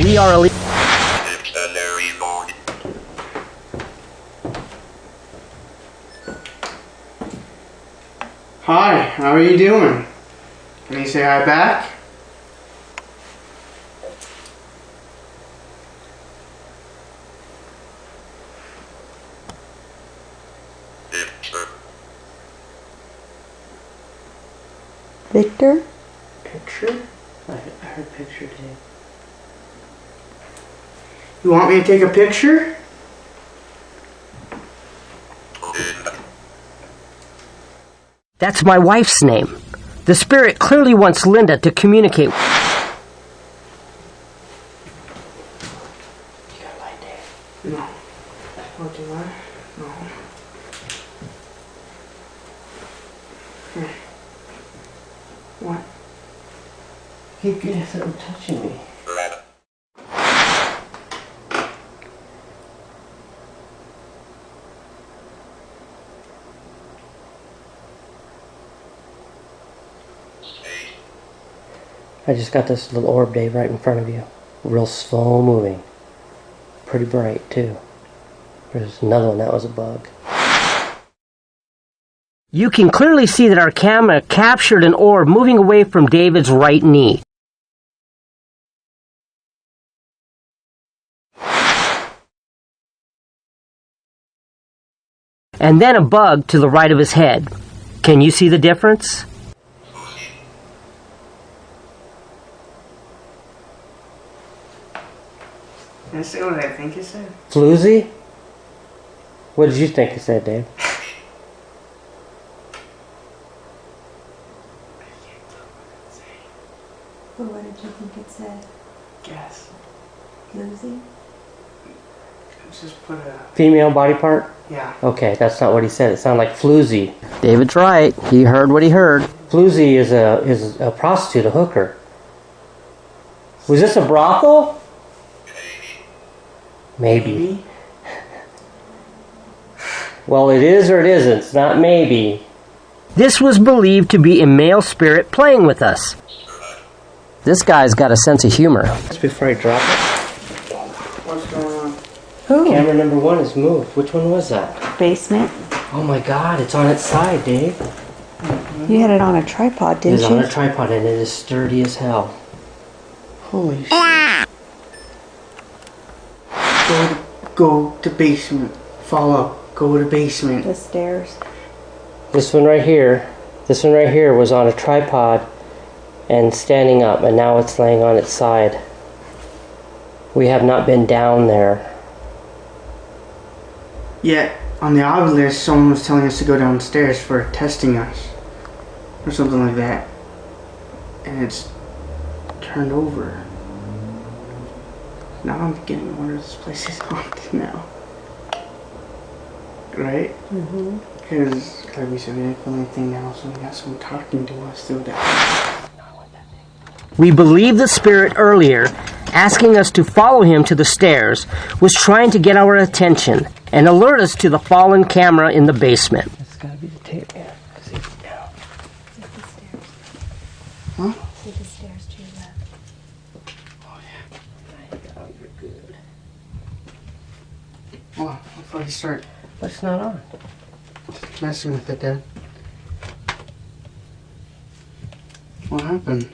We are elite. Hi, how are you doing? Can you say hi back? Victor? Picture? I heard picture, Dave. You want me to take a picture? That's my wife's name. The spirit clearly wants Linda to communicate. You got a light, Dave? No. What do I? No. Here. What? Keep getting something touching me. I just got this little orb, Dave, right in front of you. Real slow moving. Pretty bright, too. There's another one, that was a bug. You can clearly see that our camera captured an orb moving away from David's right knee. And then a bug to the right of his head. Can you see the difference? Can I say what I think it said? Floozy? What did you think it said, Dave? Well, what did you think it said? Guess. Floozy? Let's just put a... Female body part? Yeah. Okay, that's not what he said. It sounded like floozy. David's right. He heard what he heard. Floozy is a prostitute, a hooker. Was this a brothel? Maybe. Well, it is or it isn't. It's not maybe. This was believed to be a male spirit playing with us. This guy's got a sense of humor. Just before I drop it. What's going on? Who? Camera number 1 is moved. Which one was that? Basement. Oh my God, it's on its side, Dave. You had it on a tripod, didn't you? It's on a tripod and it is sturdy as hell. Holy shit. Go to basement. Follow. Go to basement. The stairs. This one right here was on a tripod and standing up, and now it's laying on its side. We have not been down there. Yet, on the odd list, someone was telling us to go downstairs for testing us. Or something like that. And it's turned over. Now I'm beginning to wonder if this place is haunted now. Right? Mm-hmm. Because, like we said, we didn't feel anything now, so we got someone talking to us through that. We believe the spirit earlier, asking us to follow him to the stairs, was trying to get our attention and alert us to the fallen camera in the basement. That's gotta be the tape, yeah. See it now. Huh? See the stairs to your left. Oh, yeah. Oh, you're good. Hold on, before you start But it's not on. messing with it, Dad. What happened?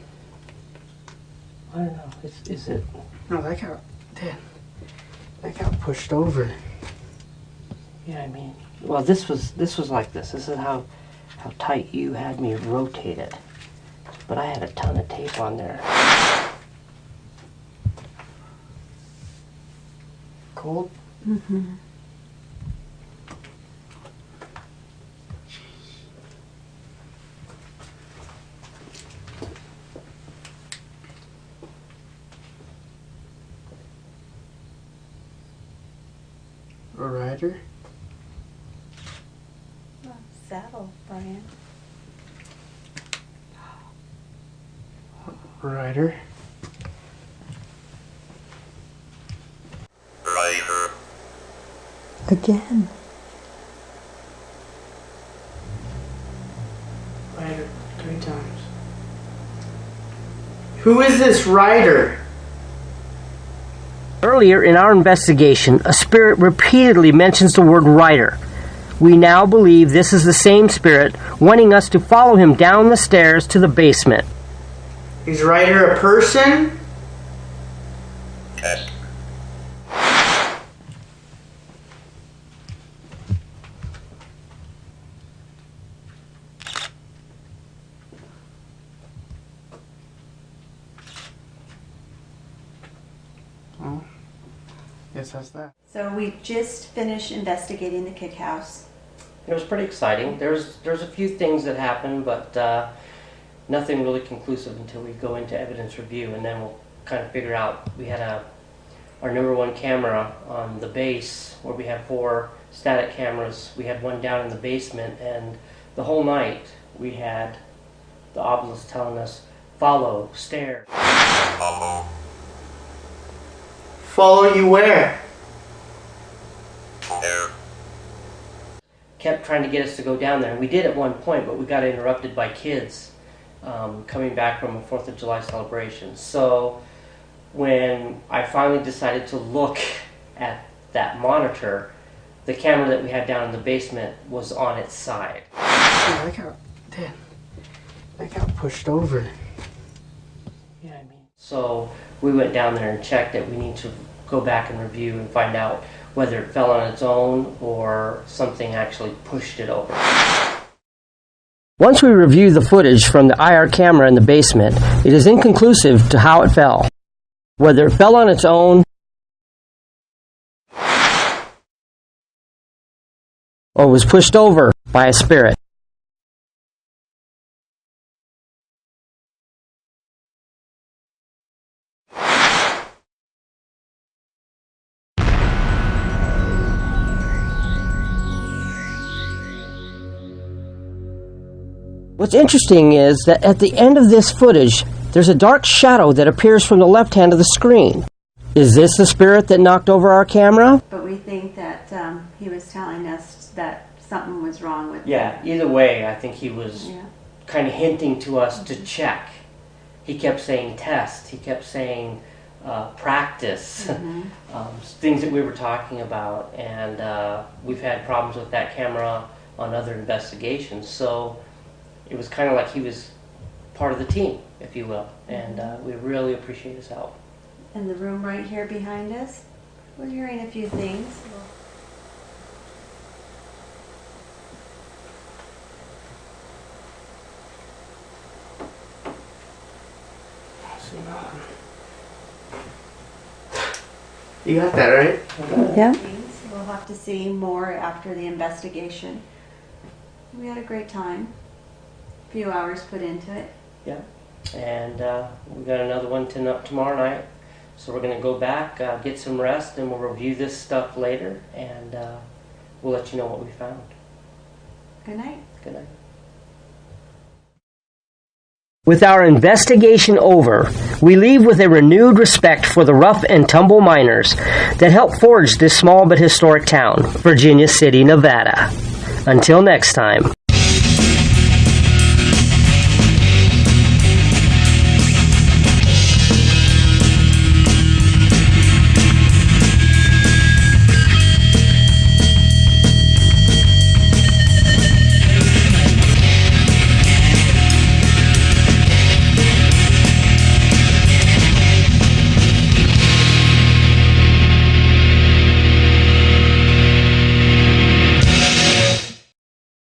I don't know. Is it? No, that got... Dad. That got pushed over. Yeah, I mean, well, this was like this. This is how tight you had me rotate it. But I had a ton of tape on there. Cold? Mm-hmm. A rider? Saddle, Brian. Rider? Rider. Again. Rider 3 times. Who is this rider? Earlier in our investigation, a spirit repeatedly mentions the word Ryder. We now believe this is the same spirit wanting us to follow him down the stairs to the basement. Is Ryder a person? Yes. Oh, guess that's that. So we just finished investigating the kick house. It was pretty exciting. There's a few things that happened, but nothing really conclusive until we go into evidence review, and then we'll kind of figure out. We had our number one camera on the base, where we have 4 static cameras. We had one down in the basement, and the whole night we had the obelisk telling us, follow, stairs. Follow. Follow you where? There. Kept trying to get us to go down there, and we did at one point, but we got interrupted by kids coming back from a 4th of July celebration. So when I finally decided to look at that monitor, the camera that we had down in the basement was on its side. Yeah, I got pushed over. Yeah, I mean. So we went down there and checked it. We need to go back and review and find out whether it fell on its own or something actually pushed it over. Once we review the footage from the IR camera in the basement, it is inconclusive to how it fell. Whether it fell on its own or was pushed over by a spirit. What's interesting is that at the end of this footage, there's a dark shadow that appears from the left hand of the screen. Is this the spirit that knocked over our camera? But we think that he was telling us that something was wrong with Yeah, either way, I think he was Yeah. kind of hinting to us to check. He kept saying test, he kept saying practice, things that we were talking about, and we've had problems with that camera on other investigations, so it was kind of like he was part of the team, if you will, and we really appreciate his help. In the room right here behind us, we're hearing a few things. You got that right? Yeah. We'll have to see more after the investigation. We had a great time. A few hours put into it. Yeah, and we got another one tomorrow night, so we're going to go back, get some rest, and we'll review this stuff later, and we'll let you know what we found. Good night. Good night. With our investigation over, we leave with a renewed respect for the rough and tumble miners that helped forge this small but historic town, Virginia City, Nevada. Until next time.